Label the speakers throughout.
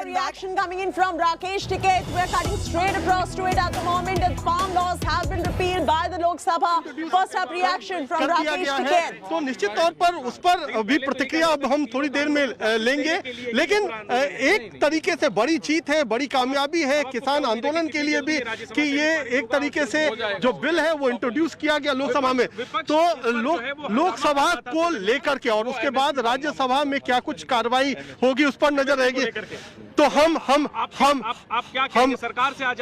Speaker 1: reaction coming in from Rakesh Tikait. We're cutting straight across to it at the moment. The farm laws have been repealed by the Lok Sabha. First up reaction from Rakesh Tikait.
Speaker 2: तो निश्चित तौर पर उस पर भी प्रतिक्रिया अब हम थोड़ी देर में लेंगे, लेकिन एक तरीके से बड़ी जीत है, बड़ी कामयाबी है किसान आंदोलन के लिए भी कि ये एक तरीके से जो बिल है वो इंट्रोड्यूस किया गया लोकसभा में, तो लोकसभा को लेकर के और उसके बाद राज्यसभा में क्या कुछ कार्रवाई होगी उस पर नजर रहेगी। तो हम
Speaker 3: क्या कहेंगे सरकार से? आज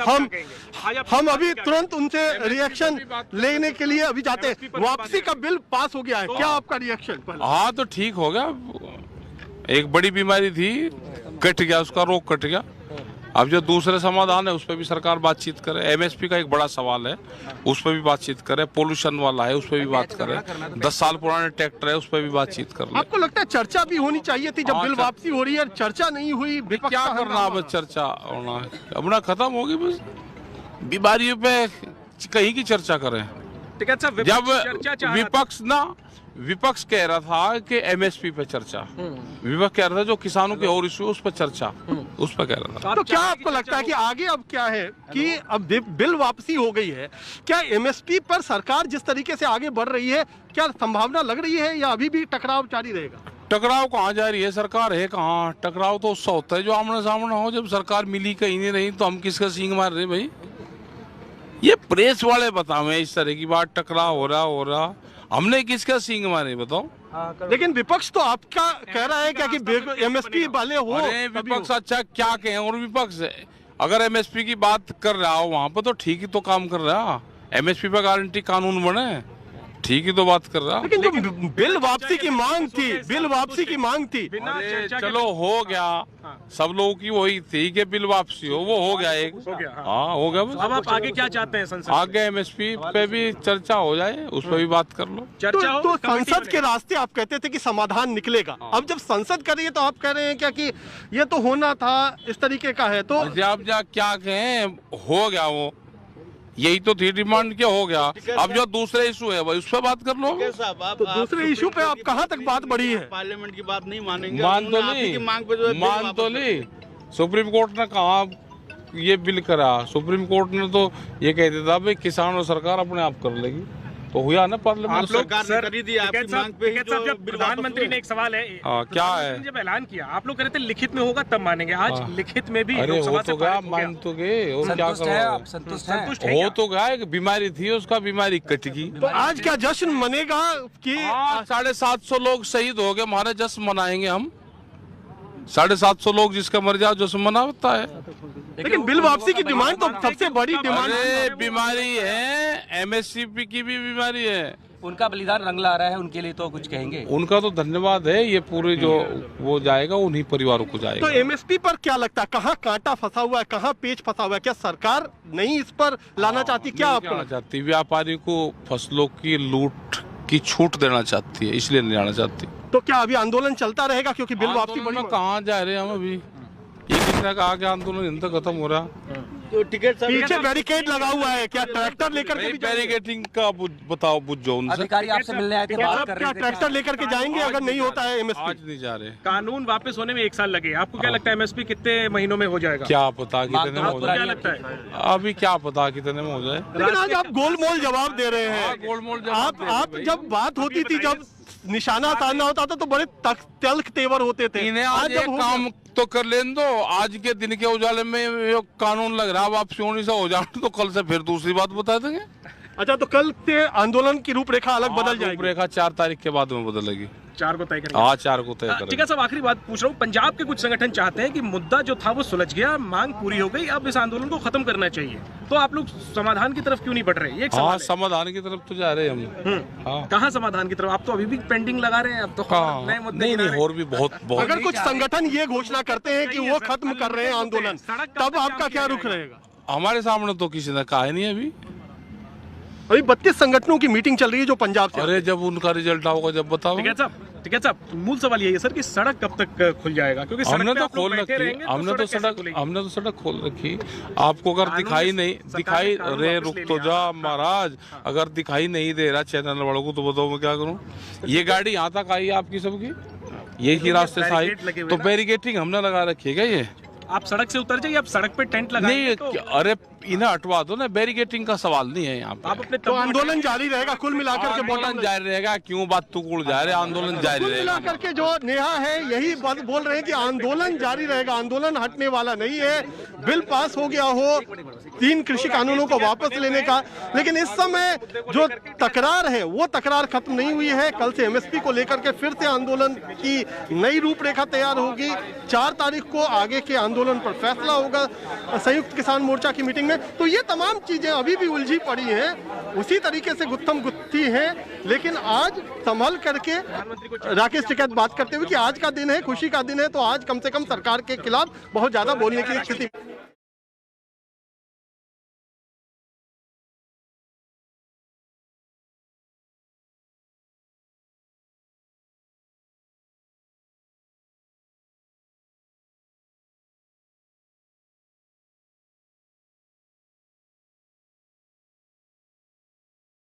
Speaker 2: हम अभी तुरंत उनसे रिएक्शन लेने के लिए अभी जाते हैं। वापसी का बिल पास हो गया है, क्या आपका रिएक्शन?
Speaker 4: हाँ तो ठीक हो गया, एक बड़ी बीमारी थी, कट गया, उसका रोग कट गया। अब जो दूसरे समाधान है उस पर भी सरकार बातचीत करे। एमएसपी का एक बड़ा सवाल है, उस पर भी बातचीत करे। पोल्यूशन वाला है, उस पर भी बात करे। 10 साल पुराने ट्रैक्टर है, उस पर भी बातचीत कर ले।
Speaker 2: आपको लगता है चर्चा भी होनी चाहिए थी जब बिल वापसी हो रही है, चर्चा नहीं हुई?
Speaker 4: क्या करना, बस चर्चा होना है, अपना खत्म होगी। बस बीमारियों पे कहीं की चर्चा करें। जब विपक्ष कह रहा था कि एमएसपी पे चर्चा, विपक्ष कह रहा था जो किसानों के और इश्यू उस पर चर्चा, उस पर कह रहा था।
Speaker 2: तो क्या आपको लगता है कि आगे अब क्या है कि अब बिल वापसी हो गई है, क्या एमएसपी पर सरकार जिस तरीके से आगे बढ़ रही है, क्या संभावना लग रही है या अभी भी टकराव जारी रहेगा?
Speaker 4: टकराव कहाँ जा रही है, सरकार है कहाँ? टकराव तो उससे होता है जो आमने सामने हो। जब सरकार मिली कहीं नहीं रही तो हम किसका सींग मार रहे भाई? ये प्रेस वाले बताओ, इस तरह की बात, टकराव हो रहा, हमने किसका सींग मारे बताओ?
Speaker 2: लेकिन विपक्ष तो आपका कह रहा है क्या कि एमएसपी वाले हो?
Speaker 4: अरे विपक्ष अच्छा क्या कहें, और विपक्ष अगर एमएसपी की बात कर रहा हो वहाँ पर तो ठीक ही तो काम कर रहा। एमएसपी पर गारंटी कानून बने, ठीक ही तो बात कर रहा।
Speaker 2: लेकिन जो बिल वापसी की मांग थी, बिल वापसी की मांग थी,
Speaker 4: चलो हो गया, सब लोगों की वही थी कि बिल वापसी हो, वो हो गया एक, हाँ हो गया। बस
Speaker 3: अब आप आगे क्या चाहते हैं संसद?
Speaker 4: आगे एमएसपी पे भी चर्चा हो जाए, उस पर भी बात कर लो।
Speaker 2: तो संसद के रास्ते आप कहते थे कि समाधान निकलेगा, अब जब संसद कर रही है तो आप कह रहे हैं क्या कि ये तो होना था, इस तरीके का है? तो
Speaker 4: आप क्या कहें, हो गया वो, यही तो थी डिमांड, क्या हो गया। अब जो दूसरे इशू है भाई उस पर बात कर लो।
Speaker 2: तो दूसरे इशू पे आप कहाँ तक बात बढ़ी है?
Speaker 5: पार्लियामेंट की बात नहीं मानेंगे,
Speaker 4: मान तो ली। सुप्रीम कोर्ट ने कहा ये बिल करा, सुप्रीम कोर्ट ने तो ये कह दिया था भाई किसान और सरकार अपने आप कर लेगी, तो हुआ ना पार्लियामेंट।
Speaker 3: जब प्रधानमंत्री ने एक सवाल है,
Speaker 4: क्या है,
Speaker 3: जब ऐलान किया आप लोग कह रहे थे लिखित में होगा तब मानेंगे, आज लिखित में भी
Speaker 4: अरे हो तो गया, मान तो गए, और क्या करो, संतुष्ट हो तो गया। एक बीमारी थी उसका, बीमारी कट गई।
Speaker 2: तो आज क्या जश्न मनेगा कि
Speaker 4: 750 लोग शहीद हो गए, हमारे जश्न मनाएंगे हम। 750 लोग जिसका मर जाओ जश्न मनाता है।
Speaker 2: लेकिन बिल वापसी की डिमांड तो सबसे बड़ी डिमांड
Speaker 4: है। बीमारी है, एमएसपी की भी बीमारी है,
Speaker 6: उनका बलिदान रंग ला रहा है, उनके लिए तो कुछ कहेंगे?
Speaker 4: उनका तो धन्यवाद है, ये पूरे जो वो जाएगा उन्हीं परिवारों को जाएगा।
Speaker 2: तो एमएसपी पर क्या लगता है, कहाँ कांटा फंसा हुआ है, कहाँ पेच फंसा हुआ है? क्या सरकार नहीं इस पर लाना चाहती? क्या आपको
Speaker 4: चाहती? व्यापारी को फसलों की लूट की छूट देना चाहती है, इसलिए नहीं लाना चाहती।
Speaker 2: तो क्या अभी आंदोलन चलता रहेगा क्योंकि बिल वापसी बड़ी?
Speaker 4: कहाँ जा रहे हैं हम अभी, ये किसने कहा कि आंदोलन इन तक खत्म हो रहा?
Speaker 5: तो टिकट
Speaker 2: पीछे बैरिकेड लगा हुआ है, क्या ट्रैक्टर लेकर के?
Speaker 4: बैरिकेडिंग का बताओ, बुझो उनसे।
Speaker 6: अधिकारी आपसे मिलने आए थे, बात कर रहे थे।
Speaker 2: ट्रैक्टर लेकर के जाएंगे अगर नहीं होता है एमएसपी?
Speaker 4: आज नहीं जा रहे।
Speaker 3: कानून वापस होने में 1 साल लगे, आपको क्या लगता है एमएसपी कितने महीनों में हो जाएगा?
Speaker 4: क्या पता कितने में हो जाए,
Speaker 3: क्या लगता है?
Speaker 4: अभी क्या पता कितने में हो जाए।
Speaker 2: लेकिन आज आप गोलमोल जवाब दे रहे हैं।
Speaker 4: गोलमोल
Speaker 2: आप जब बात होती थी, जब निशाना साधना होता था तो बड़े तल्ख तेवर होते थे।
Speaker 4: आज एक काम तो कर लेने दो, आज के दिन के उजाले में ये कानून लग रहा है वापसी होने से हो जाए तो कल से फिर दूसरी बात बता देंगे।
Speaker 2: अच्छा, तो कल से आंदोलन की रूपरेखा अलग बदल जाएगी?
Speaker 4: रूपरेखा 4 तारीख के बाद में बदलेगी।
Speaker 3: 4 को तय करेंगे।
Speaker 4: हाँ 4 को तय करेंगे।
Speaker 3: ठीक है साहब, आखिरी बात पूछ रहा हूँ, पंजाब के कुछ संगठन चाहते हैं कि मुद्दा जो था वो सुलझ गया, मांग पूरी हो गई, अब इस आंदोलन को खत्म करना चाहिए, तो आप लोग समाधान की तरफ क्यों नहीं बढ़ रहे? ये
Speaker 4: हाँ, समाधान की तरफ तो जा रहे हैं हम। हाँ।
Speaker 3: कहाँ समाधान की तरफ? आप तो अभी भी पेंडिंग लगा रहे हैं, अब तो नए मुद्दे
Speaker 4: नहीं, और भी बहुत।
Speaker 2: अगर कुछ संगठन ये घोषणा करते हैं कि वो खत्म कर रहे हैं आंदोलन, तब आपका क्या रुख रहेगा?
Speaker 4: हमारे सामने तो किसी ने कहा नहीं अभी
Speaker 2: 32 संगठनों की मीटिंग चल रही है जो पंजाब से।
Speaker 4: अरे जब उनका रिजल्ट आओगा जब बताओ।
Speaker 3: ठीक है साहब, मूल सवाल यही है सर कि सड़क कब तक खुल जाएगा? क्योंकि
Speaker 4: हमने तो खोल रखी, हमने तो सड़क खोल रखी। आपको अगर दिखाई रे रुक तो जा महाराज, अगर दिखाई नहीं दे रहा चैनल वालों को तो बताओ मैं क्या करूँ? ये गाड़ी यहाँ तक आई आपकी सबकी, यही रास्ते से आई, तो बैरिकेडिंग हमने लगा रखी है क्या? ये
Speaker 3: आप सड़क से उतर जाइए, आप सड़क पे टेंट लगाएंगे
Speaker 4: नहीं
Speaker 3: तो
Speaker 4: अरे इन्हें हटवा दो ना, बैरिकेटिंग का सवाल नहीं है यहाँ पे।
Speaker 3: आप अपने
Speaker 2: तो आंदोलन जारी रहेगा कुल मिलाकर के।
Speaker 4: आंदोलन जारी रहेगा, क्यों बात तुकुड़ जा रहे, आंदोलन जारी
Speaker 2: कुल
Speaker 4: रहेगा।
Speaker 2: मिलाकर के जो नेहा है यही बात बोल रहे हैं कि आंदोलन जारी रहेगा, आंदोलन हटने वाला नहीं है। बिल पास हो गया हो 3 कृषि कानूनों को वापस लेने का, लेकिन इस समय जो तकरार है वो तकरार खत्म नहीं हुई है। कल से एमएसपी को लेकर के फिर से आंदोलन की नई रूपरेखा तैयार होगी। 4 तारीख को आगे के आंदोलन पर फैसला होगा संयुक्त किसान मोर्चा की मीटिंग में। तो ये तमाम चीजें अभी भी उलझी पड़ी हैं, उसी तरीके से गुत्थम गुत्थी हैं। लेकिन आज संभल करके राकेश टिकैत बात करते हुए कि आज का दिन है, खुशी का दिन है, तो आज कम से कम सरकार के खिलाफ बहुत ज्यादा बोलने की स्थिति